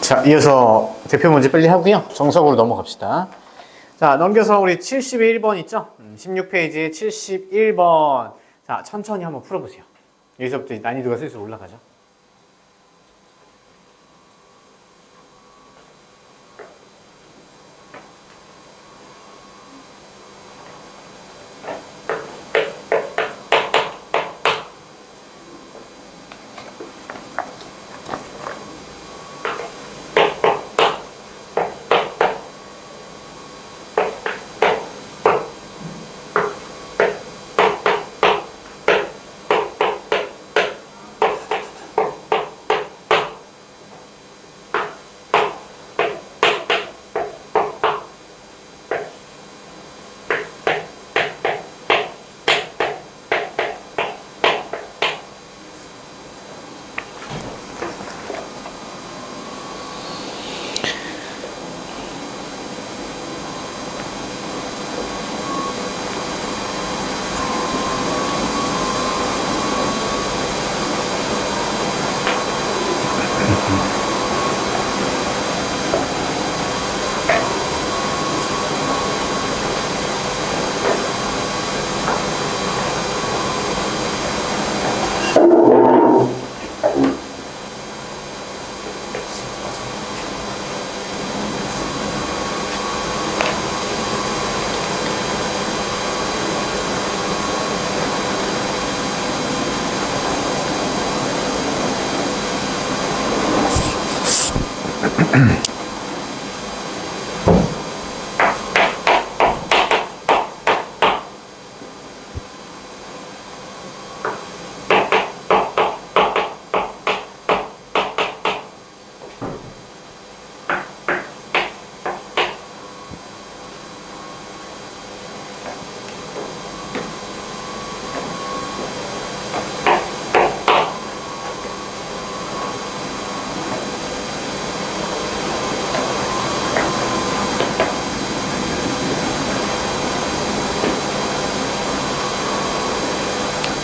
자, 이어서 대표 문제 빨리 하고요. 정석으로 넘어갑시다. 자, 넘겨서 우리 71번 있죠? 16페이지에 71번. 자, 천천히 한번 풀어보세요. 여기서부터 난이도가 슬슬 올라가죠.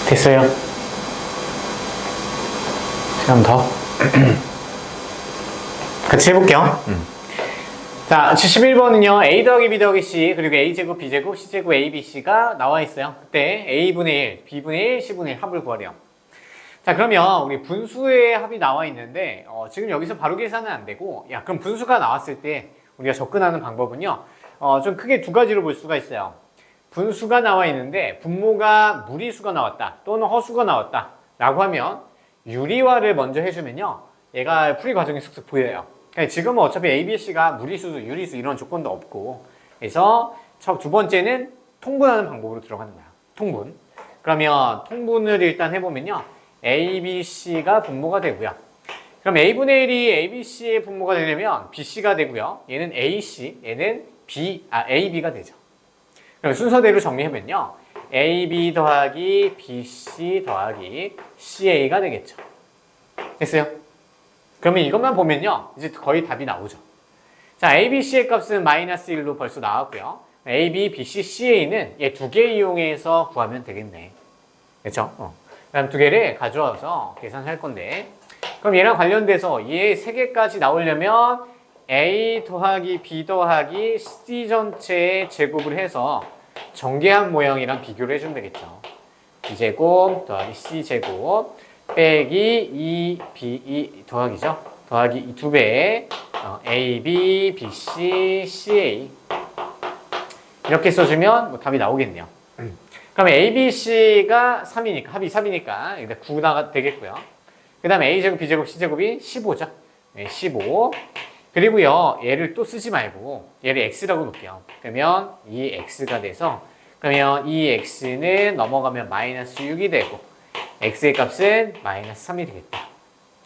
됐어요. 시간 더. 같이 해볼게요. 자, 71번은요, A 더하기 B 더하기 C, 그리고 A제곱, B제곱, C제곱, A, B, C가 나와 있어요. 그때 A분의 1, B분의 1, C분의 1 합을 구하래요. 자, 그러면 우리 분수의 합이 나와 있는데, 지금 여기서 바로 계산은 안 되고, 야, 그럼 분수가 나왔을 때 우리가 접근하는 방법은요, 좀 크게 두 가지로 볼 수가 있어요. 분수가 나와 있는데 분모가 무리수가 나왔다 또는 허수가 나왔다 라고 하면 유리화를 먼저 해주면요 얘가 풀이 과정이 쓱쓱 보여요. 그러니까 지금은 어차피 A, B, C가 무리수, 유리수 이런 조건도 없고 그래서 두 번째는 통분하는 방법으로 들어가는 거야. 통분. 그러면 통분을 일단 해보면요 A, B, C가 분모가 되고요. 그럼 A분의 1이 A, B, C의 분모가 되려면 B, C가 되고요. 얘는 A, C, 얘는 A, B가 되죠. 그럼 순서대로 정리하면요. AB 더하기 BC 더하기 CA가 되겠죠. 됐어요? 그러면 이것만 보면요. 이제 거의 답이 나오죠. 자, ABC의 값은 마이너스 1로 벌써 나왔고요. AB, BC, CA는 얘 두 개 이용해서 구하면 되겠네. 그렇죠? 그다음 두 개를 가져와서 계산할 건데 그럼 얘랑 관련돼서 얘 세 개까지 나오려면 A 더하기 B 더하기 C 전체의 제곱을 해서 정계한 모양이랑 비교를 해주면 되겠죠. B제곱 더하기 C제곱 빼기 2B 더하기죠. 더하기 이 두 배의 AB, BC, CA 이렇게 써주면 뭐 답이 나오겠네요. 그러면 ABC가 3이니까 합이 3이니까 9가 되겠고요. 그 다음에 A제곱, B제곱, C제곱이 15죠. 네, 15 그리고요 얘를 또 쓰지 말고 얘를 x라고 놓을게요. 그러면 이 x가 돼서 그러면 이 x는 넘어가면 마이너스 6이 되고 x의 값은 마이너스 3이 되겠다.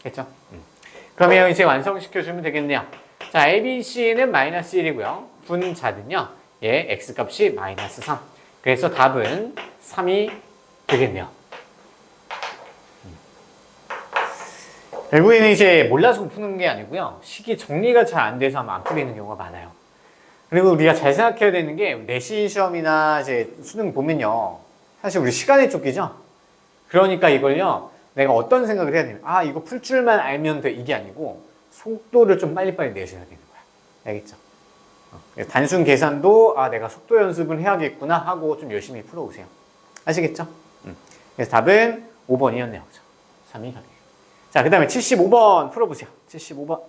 됐죠? 그러면 이제 완성시켜주면 되겠네요. 자, ABC는 마이너스 1이고요. 분자는요 얘 x값이 마이너스 3. 그래서 답은 3이 되겠네요. 결국에는 이제 몰라서 푸는 게 아니고요. 식이 정리가 잘 안 돼서 아마 안 풀리는 경우가 많아요. 그리고 우리가 잘 생각해야 되는 게 내신 시험이나 이제 수능 보면요. 사실 우리 시간에 쫓기죠? 그러니까 이걸요. 내가 어떤 생각을 해야 되냐면 이거 풀 줄만 알면 돼. 이게 아니고 속도를 좀 빨리빨리 내셔야 되는 거야. 알겠죠? 단순 계산도 내가 속도 연습을 해야겠구나 하고 좀 열심히 풀어오세요. 아시겠죠? 그래서 답은 5번이었네요. 3이 답이에요. 자, 그 다음에 75번 풀어보세요. 75번.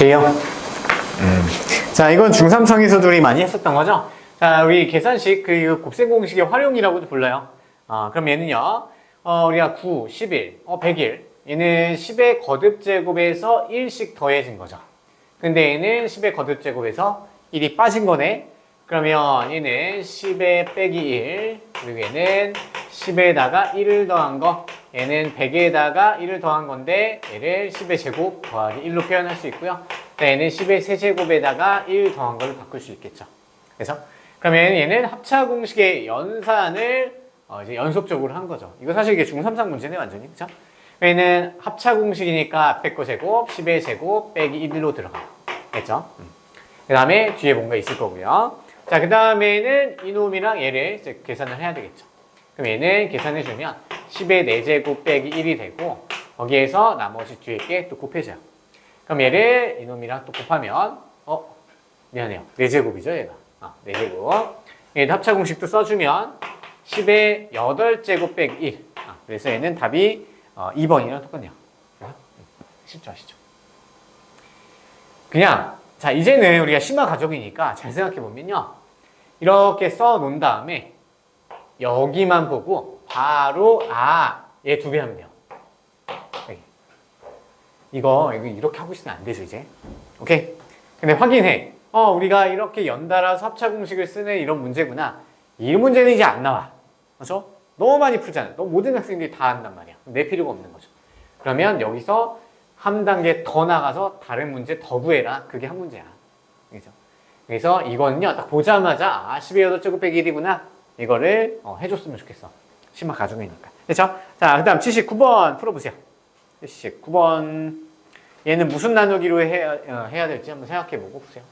돼요? 자, 이건 중3상에서도 우리 많이 했었던 거죠? 자, 우리 계산식, 그 곱셈 공식의 활용이라고도 불러요. 그럼 얘는요, 우리가 9, 11, 101. 얘는 10의 거듭제곱에서 1씩 더해진 거죠. 근데 얘는 10의 거듭제곱에서 1이 빠진 거네. 그러면 얘는 10에 빼기 1, 그리고 얘는 10에다가 1을 더한 거, 얘는 100에다가 1을 더한 건데 얘를 10의 제곱 더하기 1로 표현할 수 있고요. 얘는 10의 세제곱에다가 1 더한 걸로 바꿀 수 있겠죠. 그래서 그러면 얘는 합차 공식의 연산을 이제 연속적으로 한 거죠. 이거 사실 이게 중3상 문제네 완전히. 그렇죠? 얘는 합차 공식이니까 앞에 거 제곱 10의 제곱 빼기 1로 들어가요. 됐죠? 그 다음에 뒤에 뭔가 있을 거고요. 자, 그 다음에는 이놈이랑 얘를 이제 계산을 해야 되겠죠. 그럼 얘는 계산해주면 10의 4제곱 빼기 1이 되고 거기에서 나머지 뒤에 게 또 곱해져요. 그럼 얘를 이놈이랑 또 곱하면 미안해요. 4제곱이죠 얘가. 4제곱. 얘도 합차 공식도 써주면 10의 8제곱 빼기 1. 그래서 얘는 답이 2번이랑 똑같네요. 쉽죠, 아시죠? 그냥 자, 이제는 우리가 심화 가족이니까 잘 생각해보면요. 이렇게 써놓은 다음에 여기만 보고 바로 얘 2배 하면 돼요. 여기. 이거 이렇게 하고 있으면 안 되죠, 이제. 오케이? 근데 확인해. 우리가 이렇게 연달아서 합차 공식을 쓰는 이런 문제구나. 이 문제는 이제 안 나와. 그렇죠? 너무 많이 풀잖아. 너무 모든 학생들이 다 한단 말이야. 내 필요가 없는 거죠. 그러면 여기서 한 단계 더 나가서 다른 문제 더 구해라. 그게 한 문제야. 그죠? 그래서 이거는요, 딱 보자마자 12의 8제곱 빼기 1이구나. 이거를 해줬으면 좋겠어. 심화 가중이니까. 그렇죠? 자, 그 다음 79번 풀어보세요. 79번. 얘는 무슨 나누기로 해야 될지 한번 생각해보고 보세요.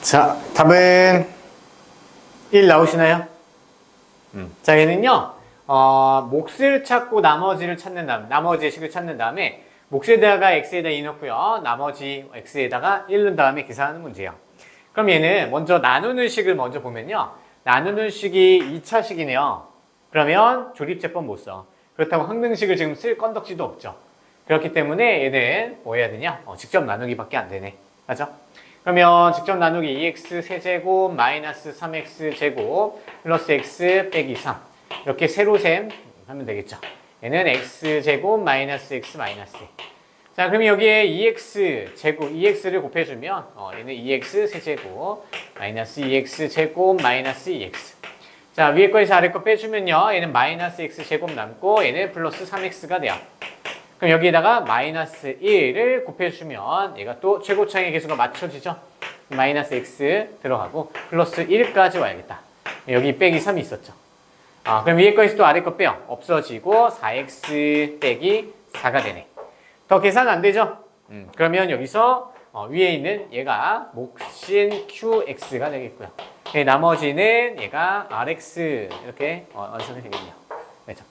자, 답은 1 나오시나요? 자, 얘는요, 몫을 찾고 나머지를 찾는 다음, 나머지의 식을 찾는 다음에 몫에다가 x에다 2 넣고요. 나머지 x에다가 1 넣은 다음에 계산하는 문제예요. 그럼 얘는 먼저 나누는 식을 먼저 보면요. 나누는 식이 2차 식이네요. 그러면 조립제법 못 써. 그렇다고 항등식을 지금 쓸 건덕지도 없죠. 그렇기 때문에 얘는 뭐 해야 되냐? 직접 나누기밖에 안 되네. 맞죠? 그러면 직접 나누기 2x 세제곱 마이너스 3x 제곱 플러스 x 빼기 3 이렇게 세로셈 하면 되겠죠. 얘는 x 제곱 마이너스 x 마이너스 2. 자, 그럼 여기에 2x 제곱 2x를 곱해주면 얘는 2x 세제곱 마이너스 2x 제곱 마이너스 2x. 자, 위에 거에서 아래 거 빼주면요 얘는 마이너스 x 제곱 남고 얘는 플러스 3x가 돼요. 그럼 여기에다가 마이너스 1을 곱해주면 얘가 또 최고차의 계수가 맞춰지죠. 마이너스 x 들어가고 플러스 1까지 와야겠다. 여기 빼기 3이 있었죠. 그럼 위에 거에서 또 아래 거 빼요. 없어지고 4x 빼기 4가 되네. 더 계산 안 되죠? 그러면 여기서 위에 있는 얘가 몫인 qx가 되겠고요. 나머지는 얘가 rx 이렇게 완성이 되겠네요. 그렇죠?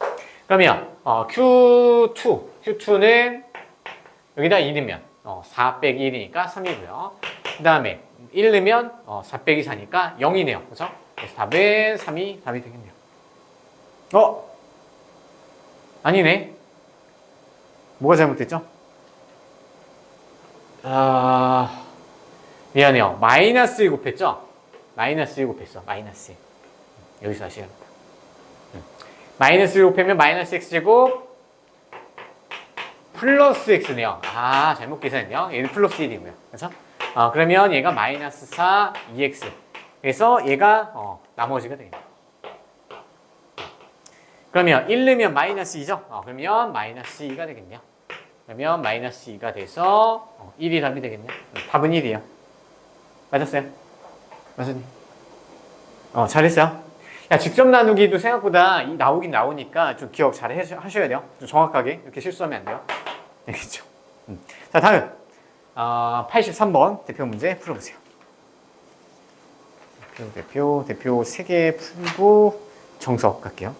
그러면 Q2는 여기다 2 넣으면 4 빼기 1이니까 3이고요. 그 다음에 1 넣으면 4 빼기 4니까 0이네요. 그죠? 그래서 답은 3이 답이 되겠네요. 아니네. 뭐가 잘못됐죠? 미안해요. 마이너스 1 곱했죠? 마이너스 1 곱했어. 마이너스 1. 여기서 하시겠다. 마이너스 1 곱하면 마이너스 x제곱 플러스 x네요. 잘못 계산했네요. 얘는 플러스 1이고요. 그렇죠? 그러면 얘가 마이너스 4, 2x. 그래서 얘가 나머지가 되겠네요. 그러면 1 넣으면 마이너스 2죠? 그러면 마이너스 2가 되겠네요. 그러면 마이너스 2가 돼서 1이 답이 되겠네요. 답은 1이에요. 맞았어요? 맞았니? 잘했어요. 야, 직접 나누기도 생각보다 나오긴 나오니까 좀 기억 잘 하셔야 돼요. 좀 정확하게. 이렇게 실수하면 안 돼요. 알겠죠? 자, 다음. 83번 대표 문제 풀어보세요. 대표 3개 풀고 정석 갈게요.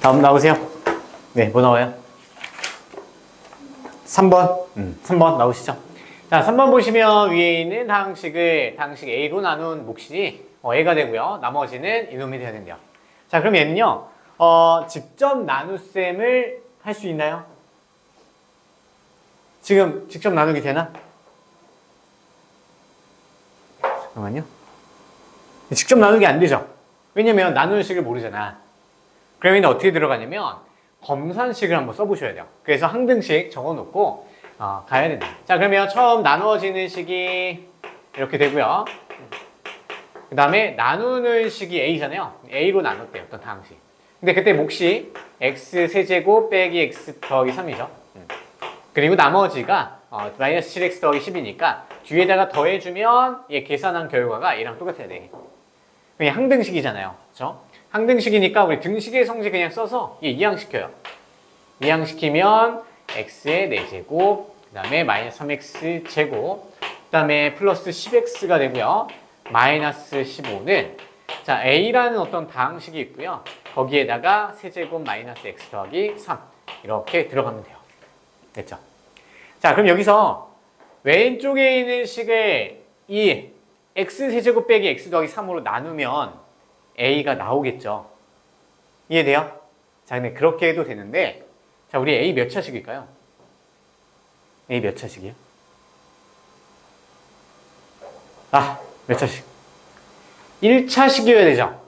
다음 나오세요. 네, 뭐 나와요? 3번. 3번 나오시죠? 자, 3번 보시면 위에 있는 항식을 항식 A로 나눈 몫이 A가 되고요. 나머지는 이놈이 돼야 된대요. 자, 그럼 얘는요. 직접 나눗셈을 할 수 있나요? 지금 직접 나누기 되나? 잠깐만요. 직접 나누기 안 되죠. 왜냐면 나누는 식을 모르잖아. 그러면 어떻게 들어가냐면 검산식을 한번 써보셔야 돼요. 그래서 항등식 적어놓고 가야 된다. 자, 그러면 처음 나누어지는 식이 이렇게 되고요. 그 다음에 나누는 식이 a잖아요. a로 나눴대요. 어떤 다항식. 근데 그때 몫이 x 세제곱 빼기 x 더하기 3이죠. 그리고 나머지가 마이너스 7x 더하기 10이니까 뒤에다가 더해주면 얘 계산한 결과가 얘랑 똑같아야 돼. 그냥 항등식이잖아요. 그렇죠? 항등식이니까 우리 등식의 성질 그냥 써서 얘 이항시켜요. 이항시키면 x의 4제곱, 그 다음에 마이너스 3x 제곱, 그 다음에 플러스 10x가 되고요. 마이너스 15는 자 a라는 어떤 다항식이 있고요. 거기에다가 세제곱 마이너스 x 더하기 3 이렇게 들어가면 돼요. 됐죠? 자, 그럼 여기서 왼쪽에 있는 식을 이 x 세제곱 빼기 x 더하기 3으로 나누면 a가 나오겠죠. 이해돼요? 자, 근데 그렇게 해도 되는데 자, 우리 a 몇 차식일까요? a 몇 차식이요? 몇 차식? 1차식이어야 되죠.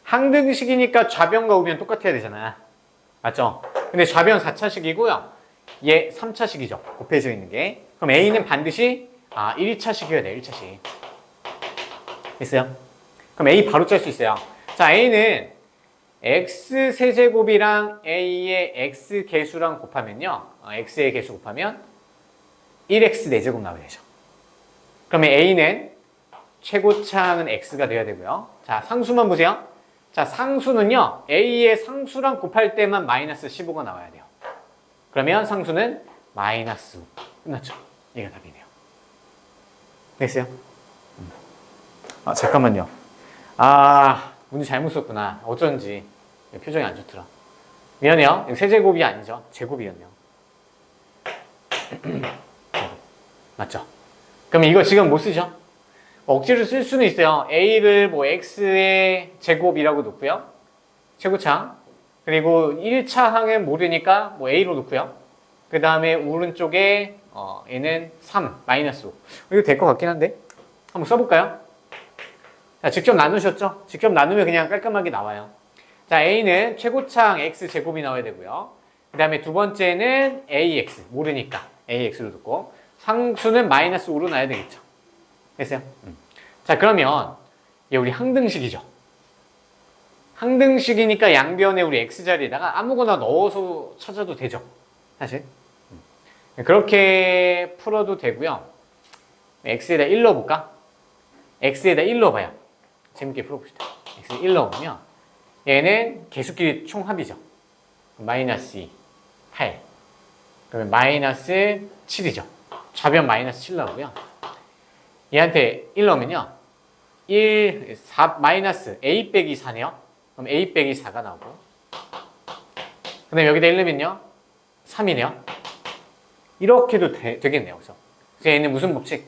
항등식이니까 좌변과 우변 똑같아야 되잖아. 맞죠? 근데 좌변 4차식이고요. 얘 3차식이죠. 곱해져 있는 게. 그럼 A는 반드시 1차식이어야 돼. 1차식. 됐어요? 그럼 A 바로 짤 수 있어요. 자, A는 X 세제곱이랑 A의 X 개수랑 곱하면요. X의 개수 곱하면 1X 4제곱 나와야 되죠. 그러면 A는 최고차항은 X가 돼야 되고요. 자, 상수만 보세요. 자, 상수는요. A의 상수랑 곱할 때만 마이너스 15가 나와야 돼요. 그러면 상수는 마이너스 5. 끝났죠? 얘가 답이네요. 됐어요? 잠깐만요. 문제 잘못 썼구나. 어쩐지. 표정이 안 좋더라. 미안해요. 세제곱이 아니죠. 제곱이었네요. 맞죠? 그럼 이거 지금 못 쓰죠? 억지로 쓸 수는 있어요. A를 뭐 X의 제곱이라고 놓고요. 최고차항. 그리고 1차 항은 모르니까 뭐 A로 놓고요. 그 다음에 오른쪽에 얘는 3, 마이너스 5. 이거 될 것 같긴 한데. 한번 써볼까요? 자, 직접 나누셨죠? 직접 나누면 그냥 깔끔하게 나와요. 자, A는 최고차항 X제곱이 나와야 되고요. 그 다음에 두 번째는 AX. 모르니까 AX로 놓고. 상수는 마이너스 5로 놔야 되겠죠. 됐어요? 자, 그러면 얘 우리 항등식이죠. 항등식이니까 양변에 우리 x자리에다가 아무거나 넣어서 찾아도 되죠. 사실. 그렇게 풀어도 되고요. x에다 1 넣어볼까? x에다 1 넣어봐요. 재밌게 풀어봅시다. x에 1 넣으면 얘는 개수끼리 총합이죠. 마이너스 2, 8. 그러면 마이너스 7이죠. 좌변 마이너스 7 나오고요. 얘한테 1 넣으면요. 1, 4, 마이너스 a 빼기 4네요. 그럼 a 빼기 4가 나오고. 그 다음에 여기다 1 넣으면요. 3이네요. 이렇게도 되겠네요. 그래서 얘는 무슨 법칙?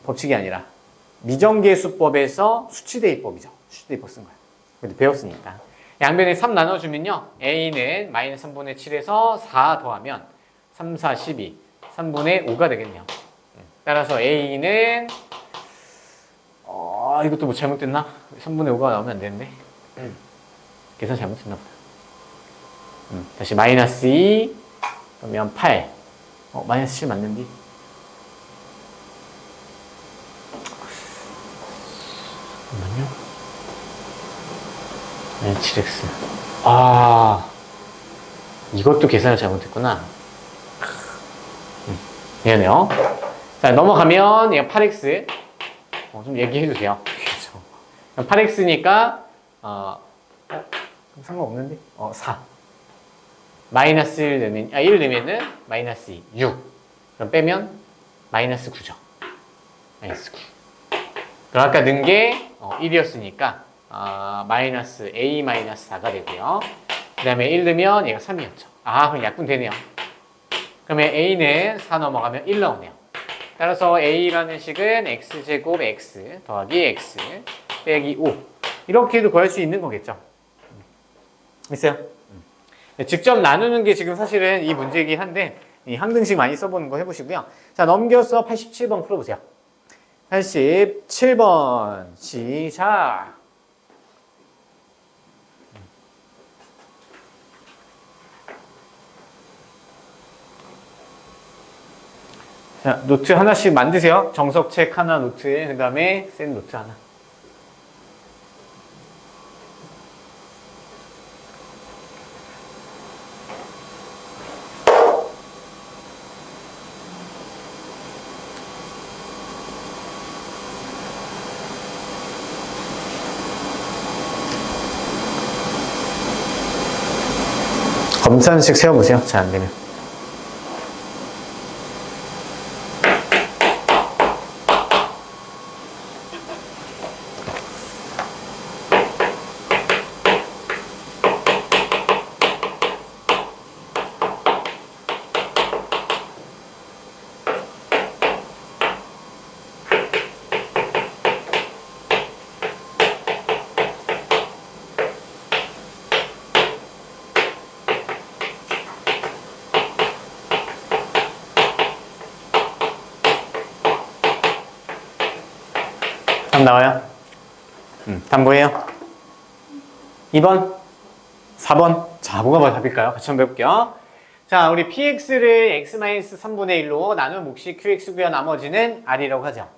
법칙이 아니라 미정계수법에서 수치대입법이죠. 수치대입법 쓴 거예요. 근데 배웠으니까. 양변에 3 나눠주면요. a는 마이너스 3분의 7에서 4 더하면 3, 4, 12, 3분의 5가 되겠네요. 따라서 a는 이것도 뭐 잘못됐나? 3분의 5가 나오면 안 되는데. 계산 잘못했나 보다. 다시 마이너스 2, 그러면 8. 마이너스 7 맞는디? 잠깐만요. 네, 7x. 이것도 계산을 잘못했구나. 미안해요. 자, 넘어가면 얘가 8x. 좀 얘기해주세요. 그렇죠. 8x니까 상관없는데? 4. 마이너스 1 넣으면, 1 넣으면은 마이너스 2, 6. 그럼 빼면 마이너스 9죠. 마이너스 9. 그럼 아까 넣은 게 1이었으니까 마이너스 a 마이너스 4가 되고요. 그 다음에 1 넣으면 얘가 3이었죠. 그럼 약분 되네요. 그러면 a는 4 넘어가면 1 나오네요. 따라서 a라는 식은 x제곱 x 더하기 x 빼기 5 이렇게 해도 구할 수 있는 거겠죠. 있어요? 직접 나누는 게 지금 사실은 이 문제이긴 한데 이 항등식 많이 써보는 거 해보시고요. 자, 넘겨서 87번 풀어보세요. 87번 시작. 자, 노트 하나씩 만드세요. 정석책 하나 노트에, 그 다음에 센 노트 하나. 검사식 세워보세요. 잘 안 되면. 답 나와요? 답 뭐예요? 2번? 4번? 자, 뭐가 뭐 답일까요? 같이 한번 해볼게요. 자, 우리 px를 x-3분의 1로 나눈 몫이 qx고요. 나머지는 r이라고 하죠.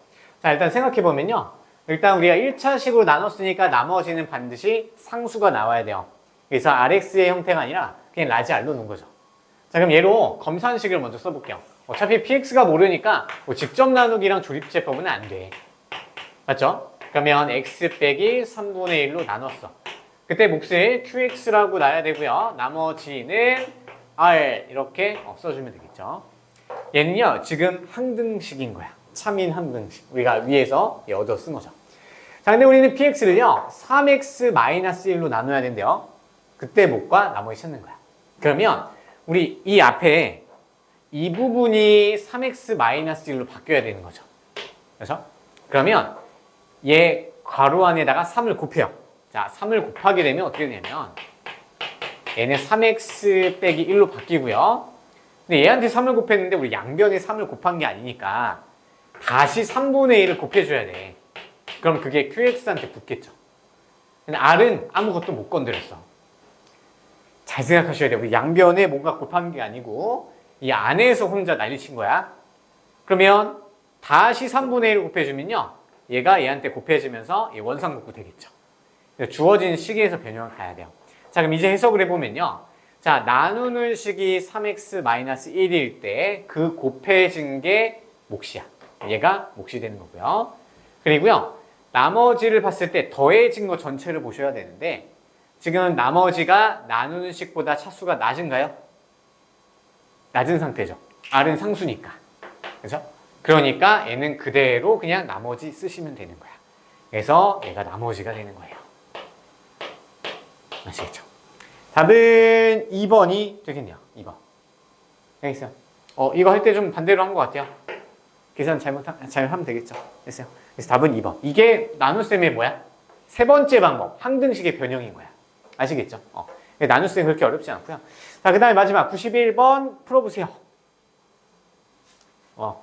자, 일단 생각해보면요. 일단 우리가 1차식으로 나눴으니까 나머지는 반드시 상수가 나와야 돼요. 그래서 rx의 형태가 아니라 그냥 라지 r로 놓은 거죠. 자, 그럼 얘로 검산식을 먼저 써볼게요. 어차피 px가 모르니까 뭐 직접 나누기랑 조립제법은 안 돼. 맞죠? 그러면 x 빼기 3분의 1로 나눴어. 그때 몫을 qx라고 놔야 되고요. 나머지는 r 이렇게 써주면 되겠죠. 얘는요 지금 항등식인 거야. 참인 항등식. 우리가 위에서 얻어 쓴 거죠. 자, 근데 우리는 px를요 3x-1로 나눠야 된대요. 그때 몫과 나머지 찾는 거야. 그러면 우리 이 앞에 이 부분이 3x-1로 바뀌어야 되는 거죠. 그렇죠? 그러면 얘 괄호 안에다가 3을 곱해요. 자, 3을 곱하게 되면 어떻게 되냐면 얘는 3x 빼기 1로 바뀌고요. 근데 얘한테 3을 곱했는데 우리 양변에 3을 곱한 게 아니니까 다시 3분의 1을 곱해줘야 돼. 그럼 그게 qx한테 붙겠죠. 근데 r은 아무것도 못 건드렸어. 잘 생각하셔야 돼요. 우리 양변에 뭔가 곱한 게 아니고 이 안에서 혼자 난리친 거야. 그러면 다시 3분의 1을 곱해주면요. 얘가 얘한테 곱해지면서 얘 원상복구 되겠죠. 주어진 식에서 변형을 가야 돼요. 자, 그럼 이제 해석을 해보면요. 자, 나누는 식이 3x-1일 때 그 곱해진 게 몫이야. 얘가 몫이 되는 거고요. 그리고요. 나머지를 봤을 때 더해진 거 전체를 보셔야 되는데 지금 나머지가 나누는 식보다 차수가 낮은가요? 낮은 상태죠. r은 상수니까. 그죠? 그러니까 얘는 그대로 그냥 나머지 쓰시면 되는 거야. 그래서 얘가 나머지가 되는 거예요. 아시겠죠? 답은 2번이 되겠네요. 2번. 알겠어요? 이거 할 때 좀 반대로 한 것 같아요. 계산 잘하면 되겠죠? 됐어요? 그래서 답은 2번. 이게 나눗셈의 뭐야? 세 번째 방법. 항등식의 변형인 거야. 아시겠죠? 나눗셈 그렇게 어렵지 않고요. 자, 그 다음에 마지막 91번 풀어보세요.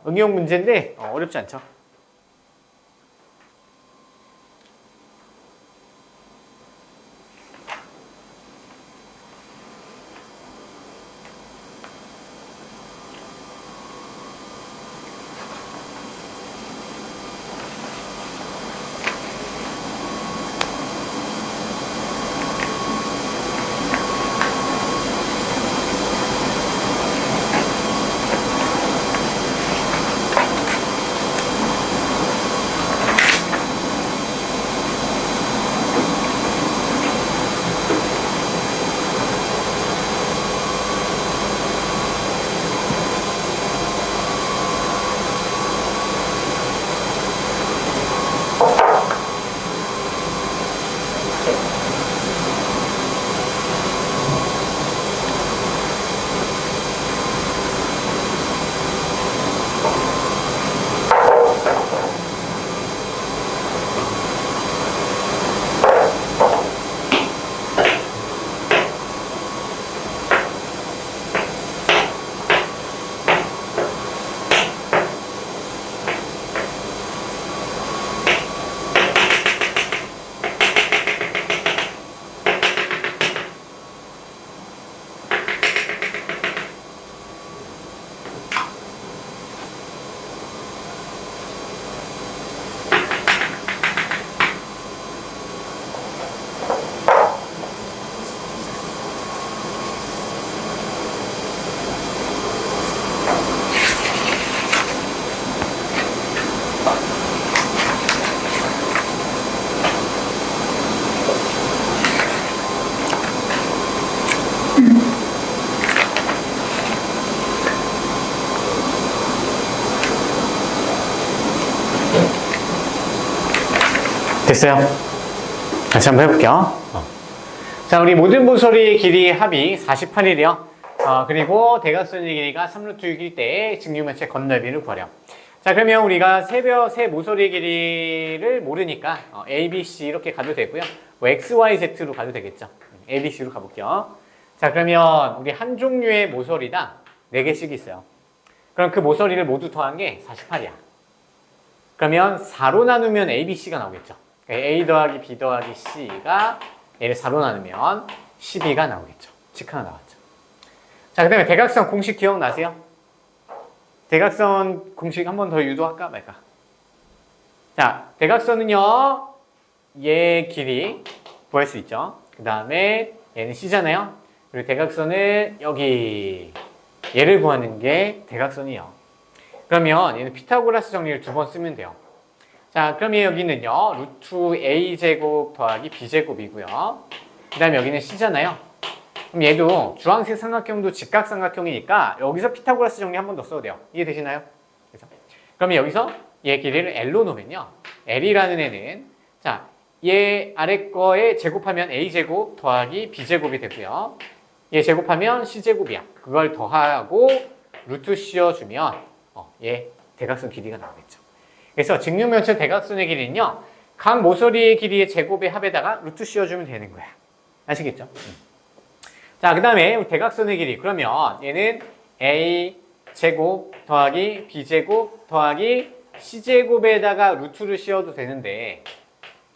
응용 문제인데 어렵지 않죠? 됐어요? 같이 한번 해볼게요. 자, 우리 모든 모서리의 길이 합이 48이래요. 그리고 대각선의 길이가 3루트 6일 때 직육면체 건널비를 구하렴. 자, 그러면 우리가 세 모서리의 길이를 모르니까 A, B, C 이렇게 가도 되고요. 뭐 X, Y, Z로 가도 되겠죠. A, B, C로 가볼게요. 자, 그러면 우리 한 종류의 모서리당 4개씩 있어요. 그럼 그 모서리를 모두 더한 게 48이야. 그러면 4로 나누면 A, B, C가 나오겠죠. A 더하기 B 더하기 C가 얘를 4로 나누면 12가 나오겠죠. 즉 하나 나왔죠. 자, 그 다음에 대각선 공식 기억나세요? 대각선 공식 한 번 더 유도할까 말까? 자, 대각선은요, 얘 길이 구할 수 있죠. 그 다음에 얘는 C잖아요. 그리고 대각선은 여기 얘를 구하는 게 대각선이에요. 그러면 얘는 피타고라스 정리를 2번 쓰면 돼요. 자, 그러면 여기는요, 루트 A제곱 더하기 B제곱이고요. 그 다음에 여기는 C잖아요. 그럼 얘도 주황색 삼각형도 직각삼각형이니까 여기서 피타고라스 정리 한 번 더 써도 돼요. 이해되시나요? 그래서 그러면 여기서 얘 길이를 L로 놓으면요, L이라는 애는 자, 얘 아래 거에 제곱하면 A제곱 더하기 B제곱이 되고요. 얘 제곱하면 C제곱이야. 그걸 더하고 루트 씌워주면 얘 대각선 길이가 나오겠죠. 그래서 직육면체 대각선의 길이는요, 각 모서리의 길이의 제곱의 합에다가 루트 씌워주면 되는 거야. 아시겠죠? 자, 그 다음에 대각선의 길이. 그러면 얘는 A 제곱 더하기 B 제곱 더하기 C 제곱에다가 루트를 씌워도 되는데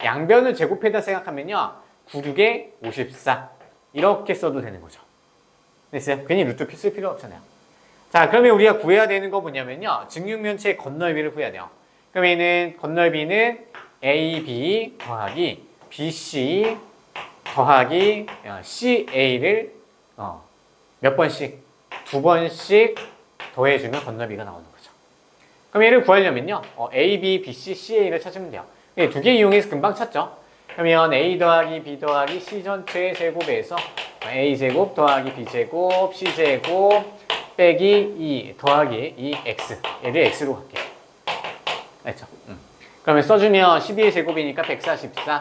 양변을 제곱해다 생각하면요, 9, 6에 54 이렇게 써도 되는 거죠. 됐어요? 괜히 루트 쓸 필요 없잖아요. 자, 그러면 우리가 구해야 되는 거 뭐냐면요, 직육면체의 건널비를 구해야 돼요. 그럼 얘는 건널비는 AB 더하기 BC 더하기 CA를 몇 번씩? 2번씩 더해주면 건널비가 나오는 거죠. 그럼 얘를 구하려면요, A, B, B, C, CA를 찾으면 돼요. 2개 이용해서 금방 찾죠. 그러면 A 더하기 B 더하기 C 전체의 제곱에서 A제곱 더하기 B제곱 C제곱 빼기 2 더하기 2X, 얘를 X로 갈게요. 알죠? 그러면 써주면 12의 제곱이니까 144,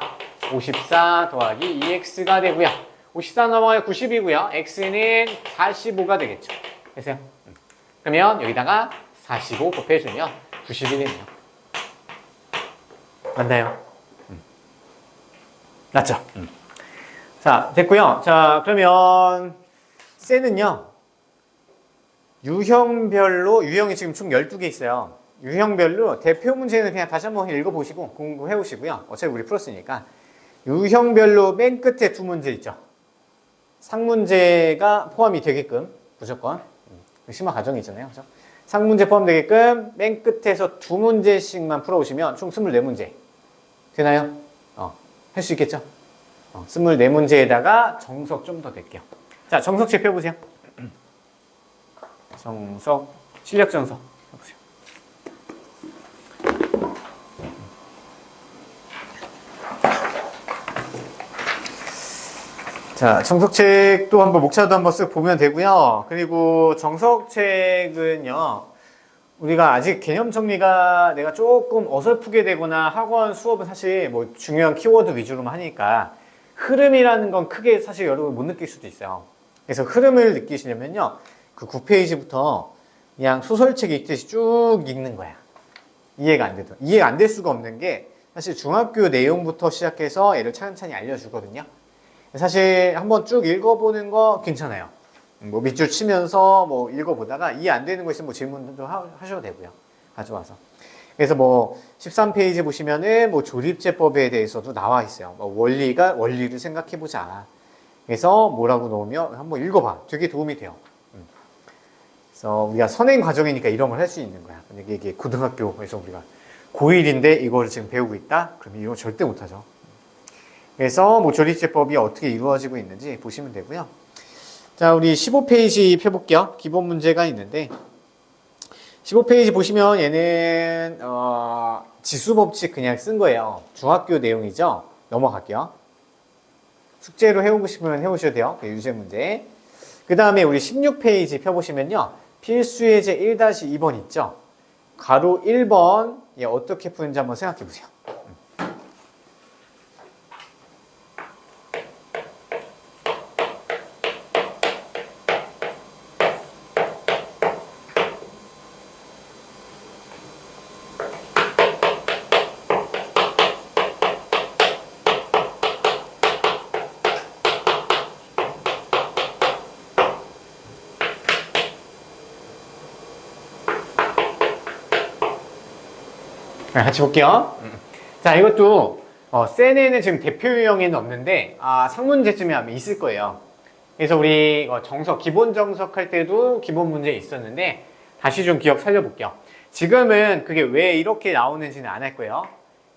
54 더하기 2x가 되고요. 54 넘어가요 90이고요. x는 45가 되겠죠. 됐어요? 그러면 여기다가 45 곱해주면 90이 되네요. 맞나요? 맞죠? 자, 됐고요. 자, 그러면 셀은요, 유형이 지금 총 12개 있어요. 유형별로 대표 문제는 그냥 다시 한번 읽어보시고 공부해 오시고요. 어차피 우리 풀었으니까. 유형별로 맨 끝에 2문제 있죠. 상문제가 포함이 되게끔 무조건 심화 과정이 있잖아요. 그죠? 상문제 포함되게끔 맨 끝에서 2문제씩만 풀어오시면 총 24문제 되나요? 할 수 있겠죠? 24문제에다가 정석 좀 더 낼게요. 자, 정석 제 펴보세요. 정석, 실력 정석 해보세요. 자, 정석책도 한번 목차도 한번 쓱 보면 되고요. 그리고 정석책은요, 우리가 아직 개념 정리가 내가 조금 어설프게 되거나 학원 수업은 사실 뭐 중요한 키워드 위주로만 하니까 흐름이라는 건 크게 사실 여러분 못 느낄 수도 있어요. 그래서 흐름을 느끼시려면요, 그 9페이지부터 그냥 소설책 읽듯이 쭉 읽는 거야. 이해가 안 되더라고요. 이해가 안 될 수가 없는 게 사실 중학교 내용부터 시작해서 얘를 차근차근히 알려주거든요. 사실 한번 쭉 읽어보는 거 괜찮아요. 뭐 밑줄 치면서 뭐 읽어보다가 이해 안 되는 거 있으면 뭐 질문도 하셔도 되고요. 가져와서. 그래서 뭐 13페이지 보시면은 뭐 조립제법에 대해서도 나와 있어요. 뭐 원리를 생각해보자. 그래서 뭐라고 넣으면 한번 읽어봐. 되게 도움이 돼요. 그래서 우리가 선행 과정이니까 이런 걸 할 수 있는 거야. 만약에 이게 고등학교에서 우리가 고1인데 이거를 지금 배우고 있다? 그러면 이거 절대 못하죠. 그래서 뭐 조립제법이 어떻게 이루어지고 있는지 보시면 되고요. 자, 우리 15페이지 펴볼게요. 기본 문제가 있는데 15페이지 보시면 얘는 지수법칙 그냥 쓴 거예요. 중학교 내용이죠. 넘어갈게요. 숙제로 해오고 싶으면 해오셔도 돼요. 유제 문제. 그 다음에 우리 16페이지 펴보시면요, 필수예제 1-2번 있죠. 가로 1번 어떻게 푸는지 한번 생각해 보세요. 같이 볼게요. 자, 이것도 센에는 지금 대표 유형에는 없는데 상문제쯤에 아마 있을 거예요. 그래서 우리 정석, 기본 정석 할 때도 기본 문제 있었는데 다시 좀 기억 살려볼게요. 지금은 그게 왜 이렇게 나오는지는 안 할 거예요.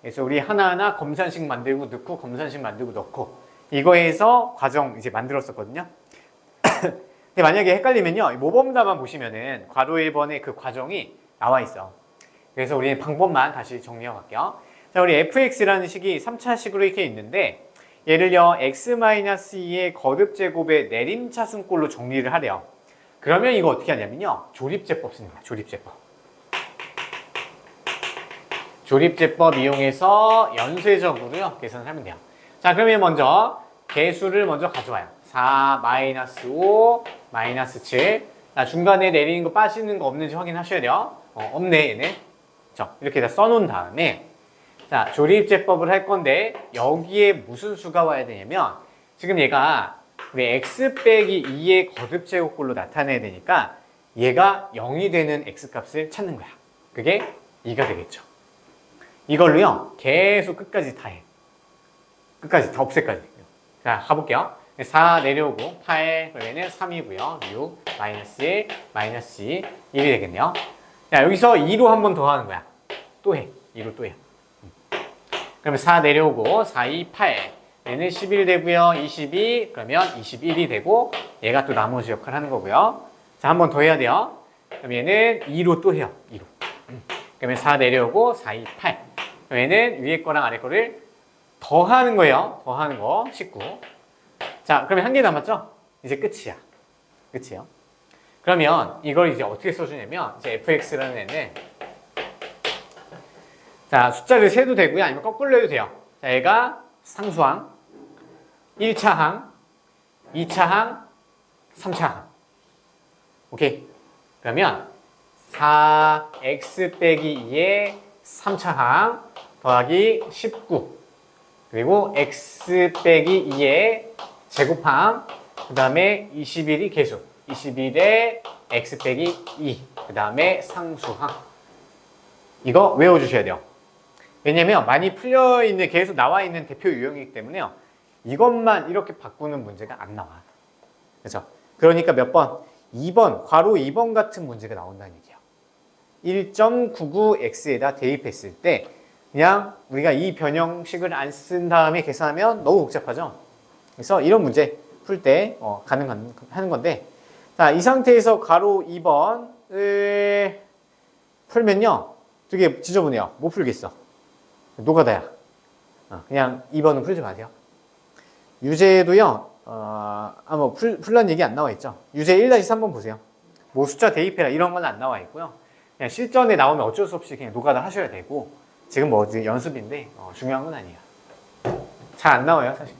그래서 우리 하나하나 검산식 만들고 넣고 검산식 만들고 넣고 이거에서 과정 이제 만들었었거든요. 근데 만약에 헷갈리면요, 모범답만 보시면은 괄호 1번에 그 과정이 나와 있어. 그래서 우리 방법만 다시 정리해 갈게요. 자, 우리 fx라는 식이 3차식으로 이렇게 있는데 얘를요 x-2의 거듭제곱의 내림차순꼴로 정리를 하래요. 그러면 이거 어떻게 하냐면요, 조립제법 씁니다. 조립제법 이용해서 연쇄적으로요 계산을 하면 돼요. 자, 그러면 먼저 개수를 먼저 가져와요. 4, -5, -7. 중간에 내리는 거 빠지는 거 없는지 확인하셔야 돼요. 없네 얘네. 자, 이렇게 다 써놓은 다음에 자, 조립제법을 할 건데 여기에 무슨 수가 와야 되냐면 지금 얘가 우리 x 빼기 2의 거듭제곱꼴로 나타내야 되니까 얘가 0이 되는 x값을 찾는 거야. 그게 2가 되겠죠. 이걸로요 계속 끝까지 다 해. 끝까지 다 없애까지. 자, 가볼게요. 4 내려오고 8 그러면은 3이고요. 6 -1 -2 1이 되겠네요. 자, 여기서 2로 한 번 더 하는 거야. 또 해. 2로 또 해. 그러면 4 내려오고 4, 2, 8 얘는 11 되고요. 22 그러면 21이 되고 얘가 또 나머지 역할을 하는 거고요. 자, 한 번 더 해야 돼요. 그럼 얘는 2로 또 해요. 2로. 그러면 4 내려오고 4, 2, 8 그럼 얘는 위에 거랑 아래 거를 더하는 거예요. 더하는 거 19. 자, 그러면 한 개 남았죠? 이제 끝이야. 끝이에요. 그러면 이걸 이제 어떻게 써주냐면 이제 fx라는 애는 자, 숫자를 세도 되고요. 아니면 거꾸로 해도 돼요. 자, 얘가 상수항, 1차항, 2차항, 3차항. 오케이. 그러면 4x 빼기 2의 3차항 더하기 19 그리고 x 빼기 2의 제곱항 그 다음에 21이 계수 21에 x 빼기 2 그 다음에 상수항. 이거 외워주셔야 돼요. 왜냐면 많이 풀려있는 계속 나와있는 대표 유형이기 때문에요 이것만 이렇게 바꾸는 문제가 안 나와. 그렇죠? 그러니까 몇 번? 2번, 괄호 2번 같은 문제가 나온다는 얘기예요. 1.99x에다 대입했을 때 그냥 우리가 이 변형식을 안 쓴 다음에 계산하면 너무 복잡하죠. 그래서 이런 문제 풀 때 가능한 건데 자, 이 상태에서 괄호 2번을 풀면요 되게 지저분해요. 못 풀겠어. 노가다야. 그냥 2번은 풀지 마세요. 유제도요 아마 풀란 얘기 안 나와 있죠. 유제 1-3번 보세요. 뭐 숫자 대입해라 이런 건 안 나와 있고요. 그냥 실전에 나오면 어쩔 수 없이 그냥 노가다 하셔야 되고 지금 뭐 연습인데 중요한 건 아니에요. 잘 안 나와요 사실.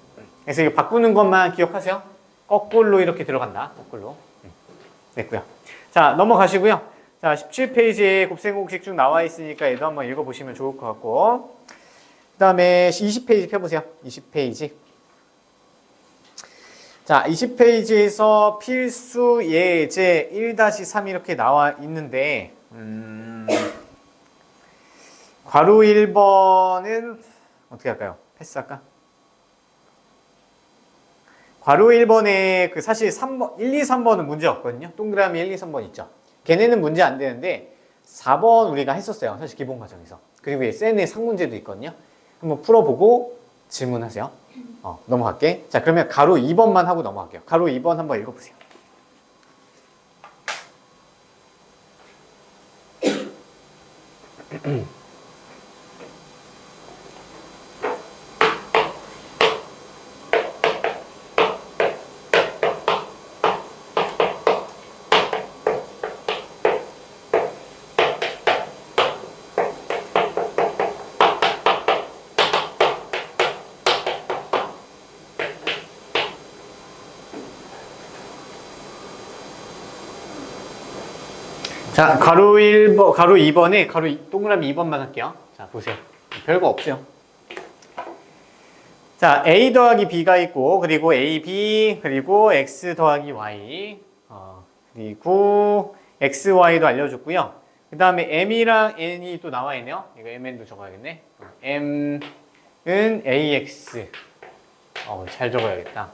그래서 이거 바꾸는 것만 기억하세요. 거꾸로 이렇게 들어간다. 거꾸로. 됐고요. 자, 넘어가시고요. 자, 17페이지에 곱셈공식 쭉 나와 있으니까 얘도 한번 읽어보시면 좋을 것 같고 그 다음에 20페이지 펴보세요. 20페이지. 자, 20페이지에서 필수 예제 1-3 이렇게 나와 있는데 괄호 1번은 어떻게 할까요? 패스할까? 괄호 1번에 그 사실 3번, 1, 2, 3번은 문제 없거든요. 동그라미 1, 2, 3번 있죠. 걔네는 문제 안 되는데 4번 우리가 했었어요. 사실 기본 과정에서. 그리고 센의 상문제도 있거든요. 한번 풀어보고 질문하세요. 넘어갈게. 자, 그러면 가로 2번만 하고 넘어갈게요. 가로 2번 한번 읽어보세요. 자, 가로 1번, 가로 2번에 동그라미 2번만 할게요. 자, 보세요. 별거 없어요. 자, A 더하기 B가 있고, 그리고 AB, 그리고 X 더하기 Y, 그리고 XY도 알려줬고요. 그 다음에 m이랑 n이 또 나와 있네요. 이거 mn도 적어야겠네. m은 ax. 잘 적어야겠다.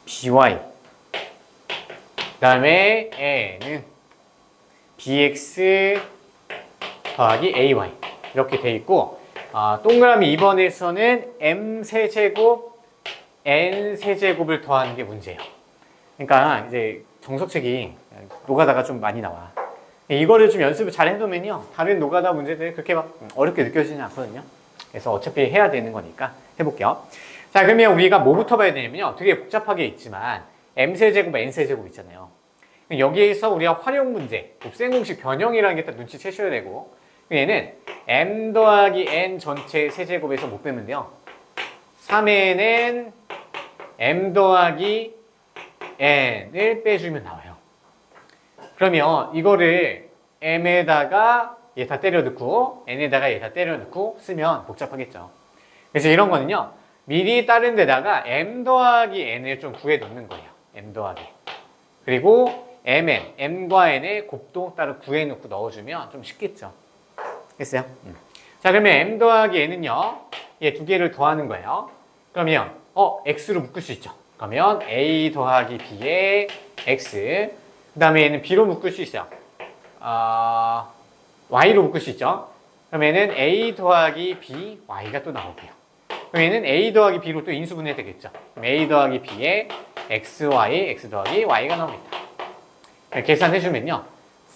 by. 그 다음에 n은 bx 더하기 ay. 이렇게 돼 있고, 동그라미 2번에서는 m 세제곱, n 세제곱을 더하는 게 문제예요. 그러니까 이제 정석책이 노가다가 좀 많이 나와. 이거를 좀 연습을 잘 해놓으면요, 다른 노가다 문제들이 그렇게 막 어렵게 느껴지지 않거든요. 그래서 어차피 해야 되는 거니까 해볼게요. 자, 그러면 우리가 뭐부터 봐야 되냐면요, 되게 복잡하게 있지만 m세제곱, n세제곱 있잖아요. 여기에서 우리가 활용 문제, 곱셈 공식 변형이라는 게 딱 눈치채셔야 되고, 얘는 m 더하기 n 전체 세제곱에서 못 빼면 돼요. 3n은 m 더하기 n을 빼주면 나와요. 그러면 이거를 m에다가 얘 다 때려 넣고 n에다가 얘 다 때려 넣고 쓰면 복잡하겠죠. 그래서 이런 거는요, 미리 다른 데다가 m 더하기 n을 좀 구해 놓는 거예요. m 더하기. 그리고 m과 n의 곱도 따로 구해 놓고 넣어주면 좀 쉽겠죠. 됐어요? 자, 그러면 m 더하기 n은요, 얘 두 개를 더하는 거예요. 그러면 x로 묶을 수 있죠. 그러면 a 더하기 b의 x, 그 다음에 얘는 b로 묶을 수 있어요. y로 묶을 수 있죠. 그러면은 a 더하기 b, y가 또 나오고요. 그럼 얘는 a 더하기 b로 또 인수분해 되겠죠. 그럼 a 더하기 b의 xy, x 더하기 y가 나옵니다. 계산해주면요,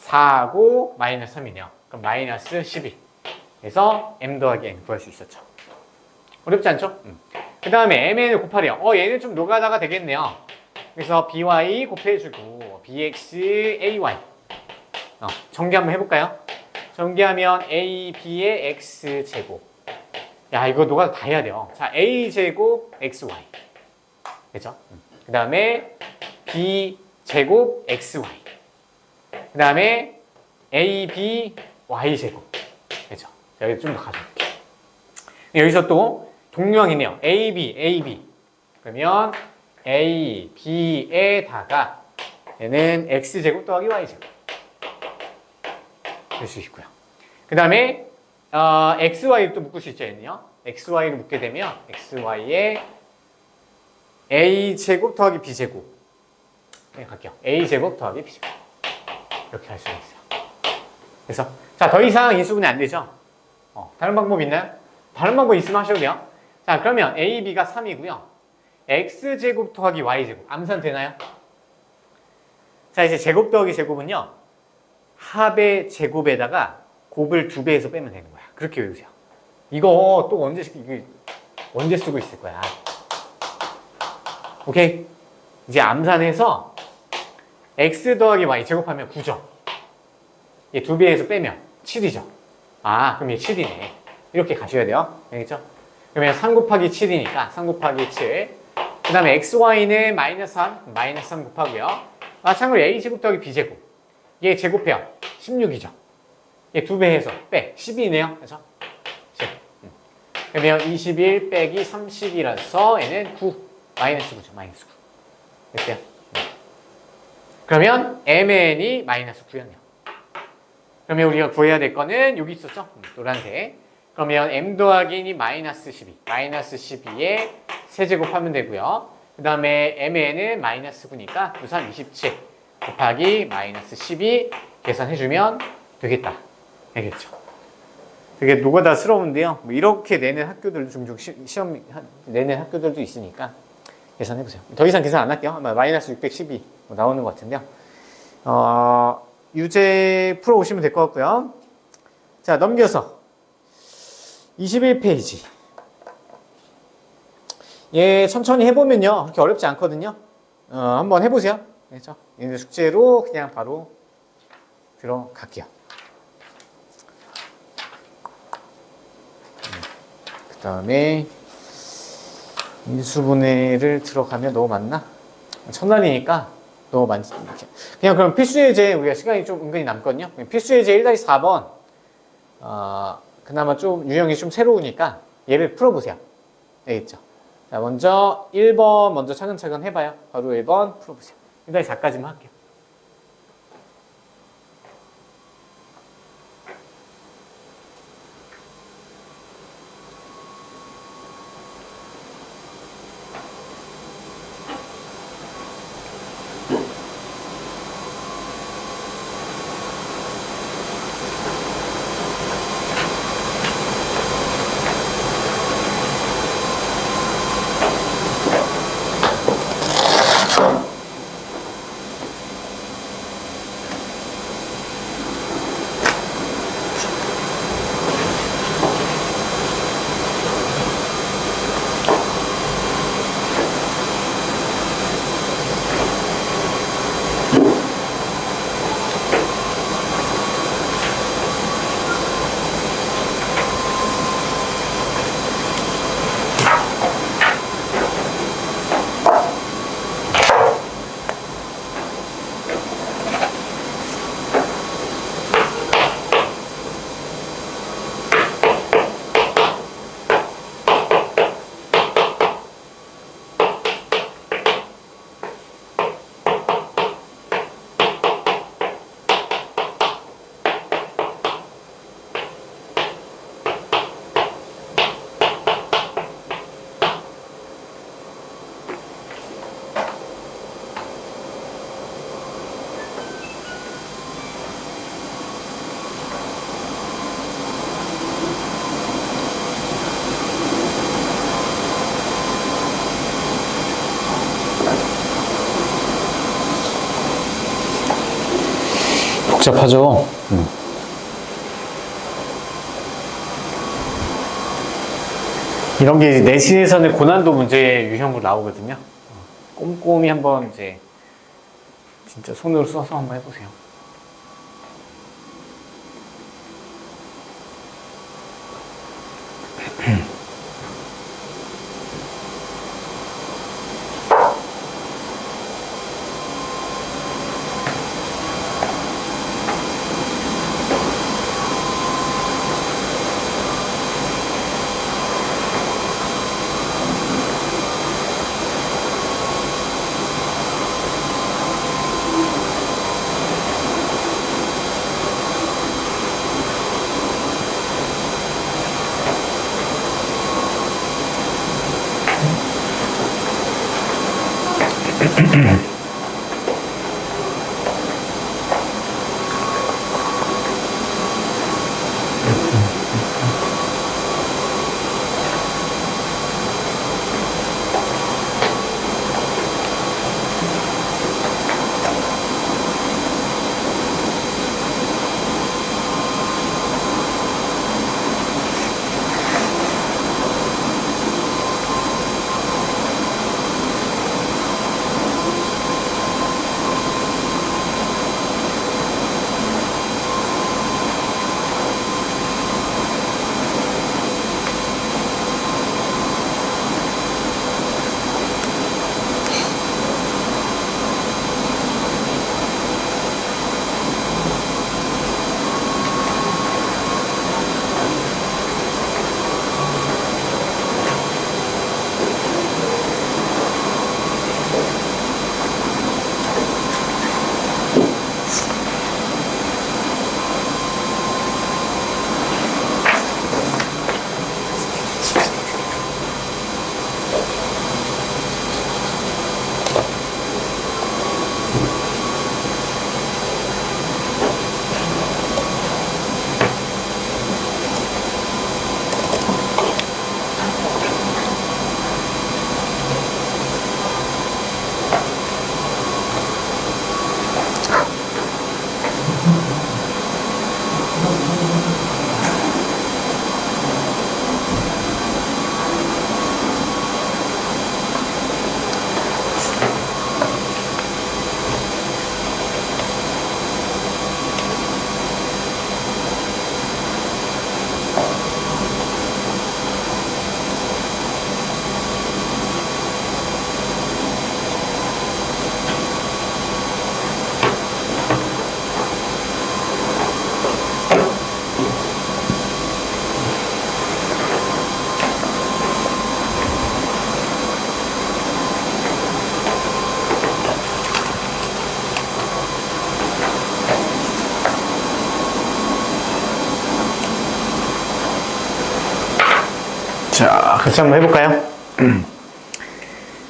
4고 마이너스 3이네요. 그럼 마이너스 12. 그래서 m 더하기 n 구할 수 있었죠. 어렵지 않죠? 그 다음에 mn을 곱하래요. 얘는 좀 노가다가 되겠네요. 그래서 by 곱해주고 bx, ay. 전개 한번 해볼까요? 전개하면 a, b의 x제곱. 야, 이거 노가다 다 해야 돼요. 자, a제곱 xy. 그죠? 그 다음에 b제곱 xy. 그 다음에 ab, y제곱. 그죠? 여기 좀 더 가져올게요. 여기서 또 동류항이네요. AB. 그러면 A, B에다가 얘는 X제곱 더하기 Y제곱. 될 수 있고요. 그 다음에 XY를 또 묶을 수 있죠, 얘는요. XY를 묶게 되면 XY에 A제곱 더하기 B제곱. 그냥 갈게요. A제곱 더하기 B제곱. 이렇게 할 수가 있어요. 그래서 자, 더 이상 인수분해 안 되죠? 다른 방법 있나요? 다른 방법 있으면 하셔도 돼요. 자, 그러면 A, B가 3이고요. X제곱 더하기 Y제곱. 암산 되나요? 자, 이제 제곱 더하기 제곱은요, 합의 제곱에다가 곱을 2배에서 빼면 되는 거야. 그렇게 외우세요. 이거 또 언제 쓰고 있을 거야. 오케이? 이제 암산해서 X 더하기 Y 제곱하면 9죠. 얘 2배에서 빼면 7이죠. 그럼 얘 7이네. 이렇게 가셔야 돼요. 알겠죠? 그러면 3 곱하기 7이니까 3 곱하기 7. 그 다음에 xy는 마이너스 3, 마이너스 3 곱하고요. 마찬가지로 a제곱 더하기 b제곱. 얘 제곱해요. 16이죠. 얘 2배 해서 빼. 12네요. 그래서 10. 그러면 21 빼기 30이라서 얘는 9. 마이너스 9죠. 마이너스 9. 됐어요? 그러면 mn이 마이너스 9였네요. 그러면 우리가 구해야 될 거는 여기 있었죠? 노란색. 그러면 m 더하기 n이 마이너스 12. 마이너스 12에 세제곱하면 되고요. 그 다음에 mn은 마이너스 9니까 우선 27 곱하기 마이너스 12 계산해주면 되겠다. 알겠죠? 되게 노가다스러운데요. 뭐 이렇게 내는 학교들도 종종 시험 내는 학교들도 있으니까 계산해보세요. 더 이상 계산 안 할게요. 아마 마이너스 612 나오는 것 같은데요. 유제 풀어오시면 될 것 같고요. 자, 넘겨서 21페이지. 예, 천천히 해보면요, 그렇게 어렵지 않거든요. 한번 해보세요. 그렇죠? 얘네 숙제로 그냥 바로 들어갈게요. 그 다음에 인수분해를 들어가면 너무 많나? 첫날이니까 너무 많지. 그냥 그럼 필수예제 우리가 시간이 좀 은근히 남거든요. 필수예제 1-4번 그나마 좀 유형이 좀 새로우니까 얘를 풀어보세요. 알겠죠? 자, 먼저 1번 먼저 차근차근 해봐요. 바로 1번 풀어보세요. 1-4까지만 할게요. 복잡하죠. 이런 게 내신에서는 고난도 문제 유형으로 나오거든요. 꼼꼼히 한번 이제 진짜 손으로 써서 한번 해보세요. 자, 같이 한번 해볼까요?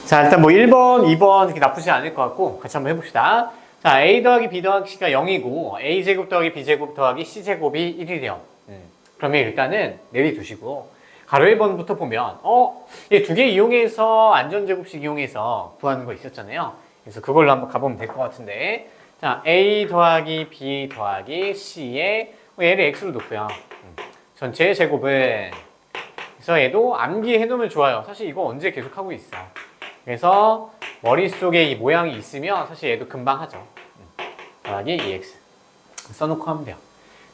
자, 일단 뭐 1번, 2번 이렇게 나쁘지 않을 것 같고 같이 한번 해봅시다. 자, a 더하기 b 더하기 c가 0이고 a제곱 더하기 b제곱 더하기 c제곱이 1이래요. 그러면 일단은 내리두시고 가로 1번부터 보면 얘 두 개 이용해서 안전제곱식 이용해서 구하는 거 있었잖아요. 그래서 그걸로 한번 가보면 될 것 같은데, 자, a 더하기 b 더하기 c에 얘를 x로 놓고요. 전체의 제곱은, 그래서 얘도 암기해 놓으면 좋아요. 사실 이거 언제 계속 하고 있어. 그래서 머릿속에 이 모양이 있으면 사실 얘도 금방 하죠. 더하기 2x 써놓고 하면 돼요.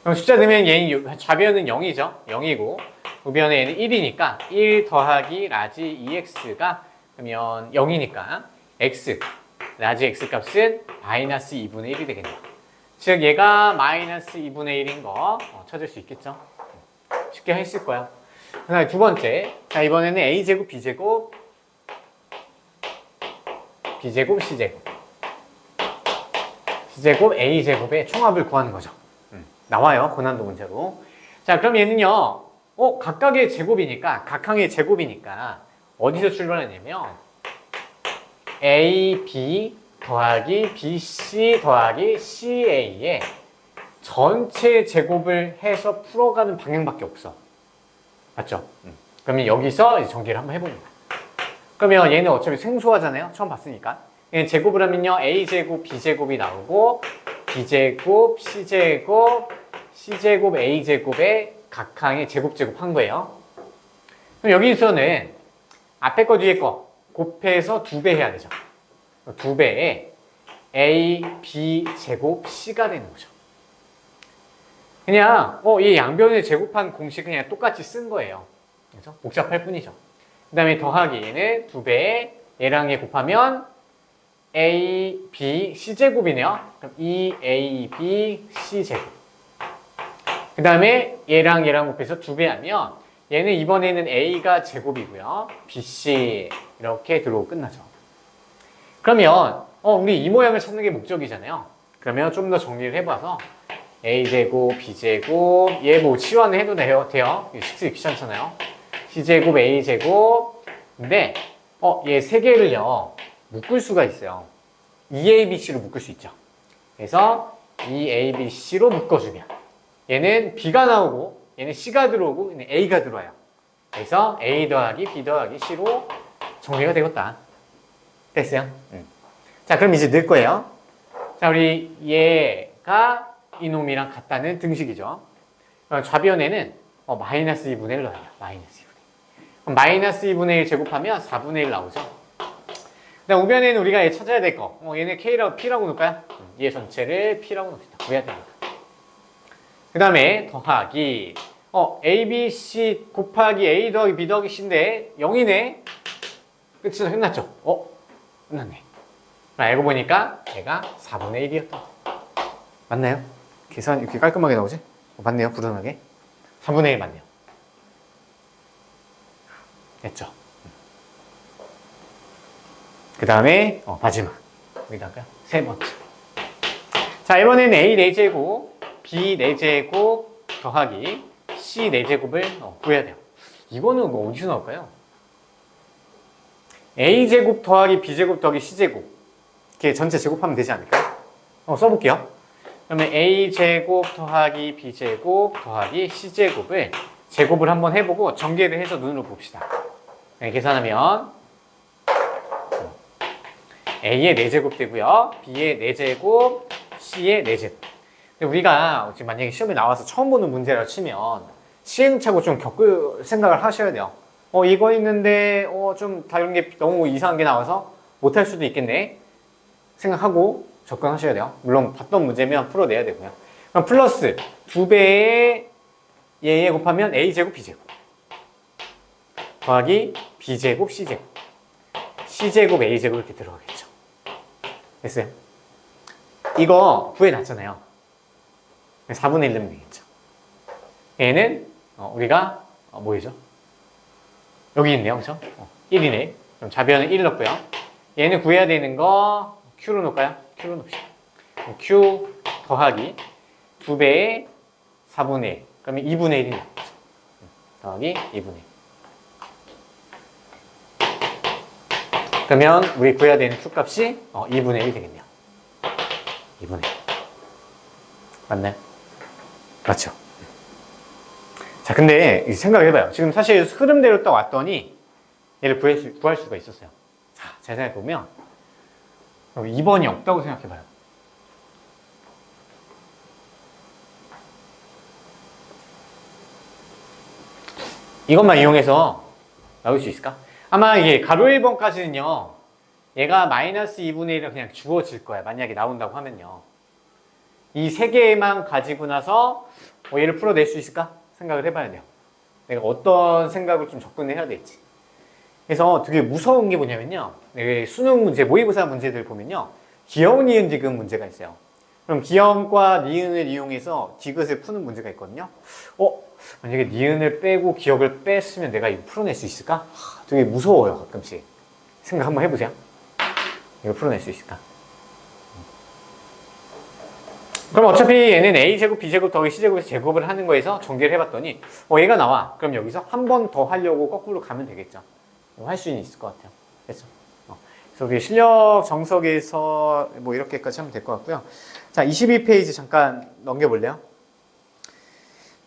그럼 숫자 넣으면 얘는 좌변은 0이죠. 0이고 우변에 얘는 1이니까 1 더하기 라지 2x가 그러면 0이니까 x 라지 x 값은 마이너스 2분의 1이 되겠네요. 즉 얘가 마이너스 2분의 1인 거 찾을 수 있겠죠. 쉽게 했을 거야. 그다음에 두 번째, 자 이번에는 a제곱 b제곱 b제곱 c제곱 c제곱 a제곱의 총합을 구하는 거죠. 나와요, 고난도 문제로. 자, 그럼 얘는요, 각각의 제곱이니까, 각항의 제곱이니까 어디서 출발하냐면 AB 더하기 BC 더하기 CA의 전체 제곱을 해서 풀어가는 방향밖에 없어. 맞죠? 그러면 여기서 이제 전개를 한번 해봅니다. 그러면 얘는 어차피 생소하잖아요. 처음 봤으니까. 얘는 제곱을 하면요, A제곱, B제곱이 나오고 b제곱, c제곱, c제곱, a제곱의 각항의 제곱한 거예요. 그럼 여기서는 앞에 거 뒤에 거 곱해서 2배 해야 되죠. 2배에 a, b 제곱 c가 되는 거죠. 그냥 이 양변을 제곱한 공식 그냥 똑같이 쓴 거예요. 그래서 복잡할 뿐이죠. 그 다음에 더하기는 2배에 얘랑 얘 곱하면 a, b, c제곱이네요. 그럼 2ab c제곱. 그 다음에 얘랑 곱해서 2배 하면 얘는 이번에는 a가 제곱이고요. bc 이렇게 들어오고 끝나죠. 그러면 우리 이 모양을 찾는 게 목적이잖아요. 그러면 좀 더 정리를 해봐서 a제곱, b제곱 얘 뭐 치환을 해도 돼요. 식수 귀찮잖아요. c제곱, a제곱 근데 얘 세 개를요 묶을 수가 있어요. 2abc로 묶을 수 있죠. 그래서 2abc로 묶어주면 얘는 b가 나오고 얘는 c가 들어오고 얘는 a가 들어와요. 그래서 a 더하기 b 더하기 c로 정리가 되겠다. 됐어요? 자, 그럼 이제 넣을 거예요. 자, 우리 얘가 이놈이랑 같다는 등식이죠. 좌변에는 마이너스 2분의 1 넣어요. 마이너스 2분의 1. 그럼 마이너스 2분의 1 제곱하면 4분의 1 나오죠. 그다음 우변에는 우리가 얘 찾아야 될 거. 얘는 K라고 P라고 놓을까요? 얘 전체를 P라고 놓읍시다. 구해야 됩니다. 그 다음에 더하기 A, B, C 곱하기 A 더하기 B 더하기 C인데 0이네. 끝이 끝났죠? 끝났네. 알고 보니까 얘가 4분의 1이었던 맞나요? 계산 이렇게 깔끔하게 나오지? 맞네요. 부단하게. 4분의 1 맞네요. 됐죠? 그 다음에 마지막 여기다가 세 번째. 자, 이번에는 A 4제곱 B 4제곱 더하기 C 4제곱을 구해야 돼요. 이거는 어디서 나올까요? A제곱 더하기 B제곱 더하기 C제곱 이렇게 전체 제곱하면 되지 않을까요? 써볼게요. 그러면 A제곱 더하기 B제곱 더하기 C제곱을 제곱을 한번 해보고 전개를 해서 눈으로 봅시다. 네, 계산하면 A의 4제곱 되고요. B의 4제곱, C의 4제곱. 근데 우리가 지금 만약에 시험에 나와서 처음 보는 문제라 치면 시행착오 좀 겪을 생각을 하셔야 돼요. 이거 있는데 좀 다른 게 너무 이상한 게 나와서 못할 수도 있겠네 생각하고 접근하셔야 돼요. 물론 봤던 문제면 풀어내야 되고요. 그럼 플러스 2배에 얘 곱하면 A제곱 B제곱 더하기 B제곱 C제곱 C제곱 A제곱 이렇게 들어가겠죠. 됐어요? 이거 구해놨잖아요. 4분의 1 넣으면 되겠죠. 얘는 우리가 뭐이죠? 여기 있네요. 그렇죠? 1이네. 그럼 좌변은 1 넣고요. 얘는 구해야 되는 거 Q로 놓을까요? Q로 놓읍시다. Q 더하기 2배의 4분의 1. 그러면 2분의 1이 나오죠. 더하기 2분의 1. 그러면 우리 구해야 되는 Q값이 2분의 1 되겠네요. 2분의 1. 맞나요? 맞죠? 자, 근데 생각을 해봐요. 지금 사실 흐름대로 딱 왔더니 얘를 구할 수가 있었어요. 자, 잘 생각해보면 2번이 없다고 생각해봐요. 이것만 이용해서 나올 수 있을까? 아마 이게 가로 1번까지는요 얘가 마이너스 2분의 1을 그냥 주어질 거야. 만약에 나온다고 하면요 이 세 개만 가지고 나서 얘를 풀어낼 수 있을까? 생각을 해봐야 돼요. 내가 어떤 생각을 좀 접근을 해야 될지. 그래서 되게 무서운 게 뭐냐면요 수능 문제, 모의고사 문제들 보면요 기역, 니은, 디귿 문제가 있어요. 그럼 기역과 니은을 이용해서 디귿을 푸는 문제가 있거든요. 만약에 니은을 빼고 기역을 뺐으면 내가 이거 풀어낼 수 있을까? 되게 무서워요. 가끔씩 생각 한번 해보세요. 이거 풀어낼 수 있을까? 그럼 어차피 얘는 A제곱, B제곱 더하기 C제곱에서 제곱을 하는 거에서 전개를 해봤더니 얘가 나와. 그럼 여기서 한 번 더 하려고 거꾸로 가면 되겠죠. 할 수는 있을 것 같아요. 됐죠? 그래서 우리 실력 정석에서 뭐 이렇게까지 하면 될 것 같고요. 자, 22페이지 잠깐 넘겨볼래요?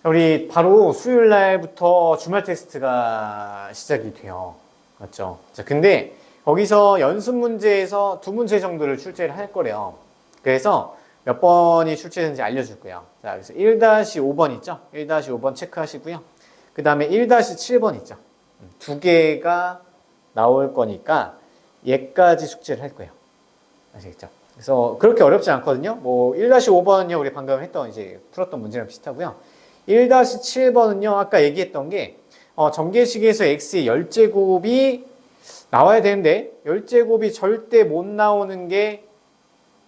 우리 바로 수요일 날부터 주말 테스트가 시작이 돼요. 맞죠? 자, 근데 거기서 연습 문제에서 2문제 정도를 출제를 할 거래요. 그래서 몇 번이 출제되는지 알려줄 거예요. 자, 그래서 1-5번 있죠? 1-5번 체크하시고요. 그 다음에 1-7번 있죠? 두 개가 나올 거니까 얘까지 숙제를 할 거예요. 아시겠죠? 그래서 그렇게 어렵지 않거든요. 뭐 1-5번은요, 우리 방금 했던 이제 풀었던 문제랑 비슷하고요. 1-7번은요, 아까 얘기했던 게 전개식에서 x의 열제곱이 나와야 되는데 열제곱이 절대 못 나오는 게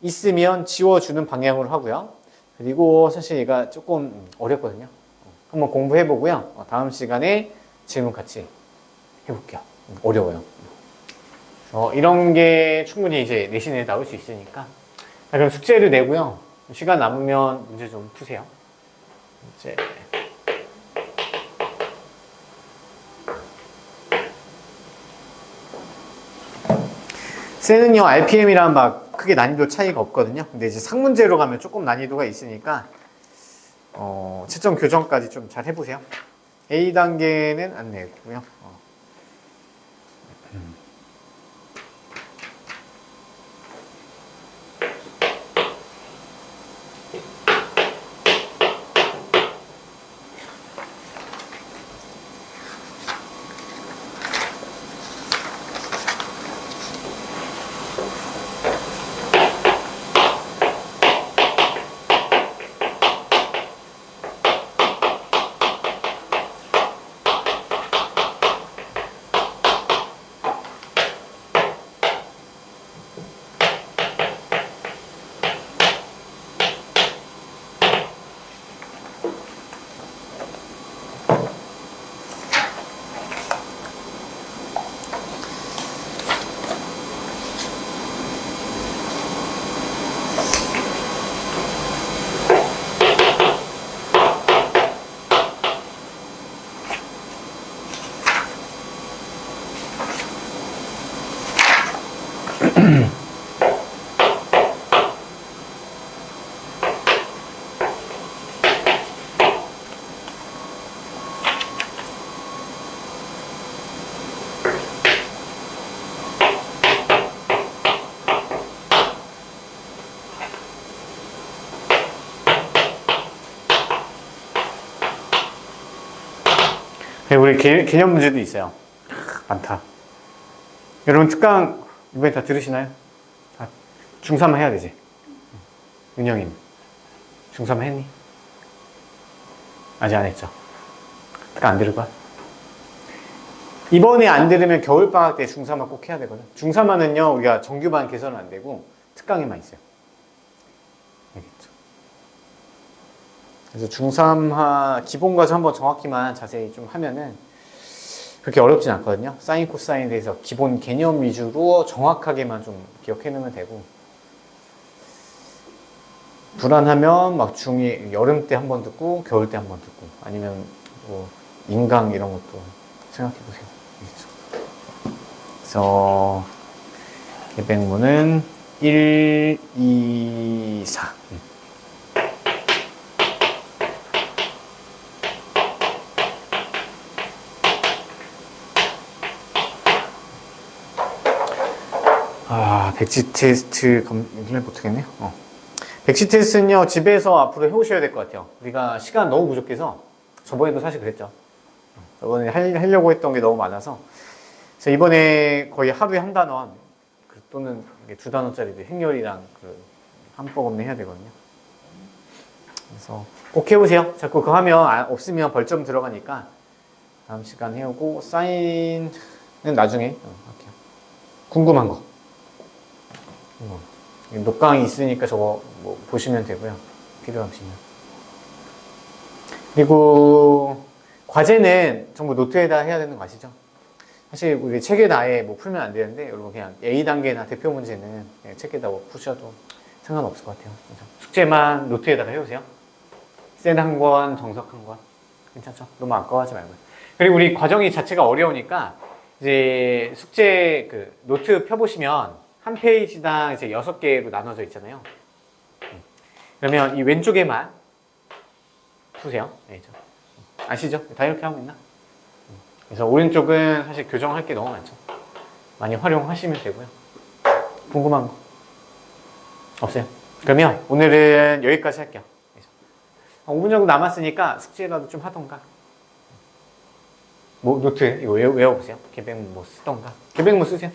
있으면 지워주는 방향으로 하고요. 그리고 사실 얘가 조금 어렵거든요. 한번 공부해보고요. 다음 시간에 질문 같이 해볼게요. 어려워요. 이런 게 충분히 이제 내신에 나올 수 있으니까. 자, 그럼 숙제를 내고요. 시간 남으면 문제 좀 푸세요. 이제 셀은요, RPM이랑 막 크게 난이도 차이가 없거든요. 근데 이제 상문제로 가면 조금 난이도가 있으니까 채점 교정까지 좀 잘 해보세요. A 단계는 안 내고요. 우리 개념 문제도 있어요. 많다. 여러분 특강 이번에 다 들으시나요? 중3 해야 되지. 윤영임 중3 했니? 아직 안 했죠. 특강 안 들을 거야? 이번에 안 들으면 겨울방학 때 중3화 꼭 해야 되거든. 중3화는요 우리가 정규반 개설은 안 되고 특강에만 있어요. 알겠죠? 그래서 중3화 기본 과정 한번 정확히만 자세히 좀 하면은 그렇게 어렵진 않거든요. 사인, 코사인에 대해서 기본 개념 위주로 정확하게만 좀 기억해 놓으면 되고, 불안하면 막 여름 때 한번 듣고 겨울 때 한번 듣고, 아니면 뭐 인강 이런 것도 생각해 보세요. 그래서 계백문은 1, 2, 4. 백지 테스트 검증을 못하겠네요. 백지 테스트는요, 집에서 앞으로 해오셔야 될 것 같아요. 우리가 시간 너무 부족해서, 저번에도 사실 그랬죠. 저번에 하려고 했던 게 너무 많아서. 그래서 이번에 거의 하루에 한 단원, 또는 두 단원짜리도 행렬이랑 한꺼번에 해야 되거든요. 그래서 꼭 해보세요. 자꾸 그거 하면 없으면 벌점 들어가니까, 다음 시간 해오고, 사인은 나중에 할게요. 궁금한 거. 녹강이 있으니까 저거 뭐 보시면 되고요. 필요하시면. 그리고 과제는 전부 노트에다 해야 되는 거 아시죠? 사실 우리 책에다 아예 뭐 풀면 안 되는데 여러분 그냥 A단계나 대표 문제는 그냥 책에다 뭐 푸셔도 상관없을 것 같아요. 그래서 숙제만 노트에다가 해오세요. 센 한 권, 정석 한 권. 괜찮죠? 너무 아까워하지 말고요. 그리고 우리 과정이 자체가 어려우니까 이제 숙제 노트 펴보시면 한 페이지당 이제 6개로 나눠져 있잖아요. 그러면 이 왼쪽에만 푸세요. 아시죠? 다 이렇게 하고 있나? 그래서 오른쪽은 사실 교정할 게 너무 많죠. 많이 활용하시면 되고요. 궁금한 거 없어요? 그러면 오늘은 여기까지 할게요. 5분 정도 남았으니까 숙제라도 좀 하던가. 뭐 노트 이거 외워보세요. 계획 뭐 쓰던가. 계획 뭐 쓰세요.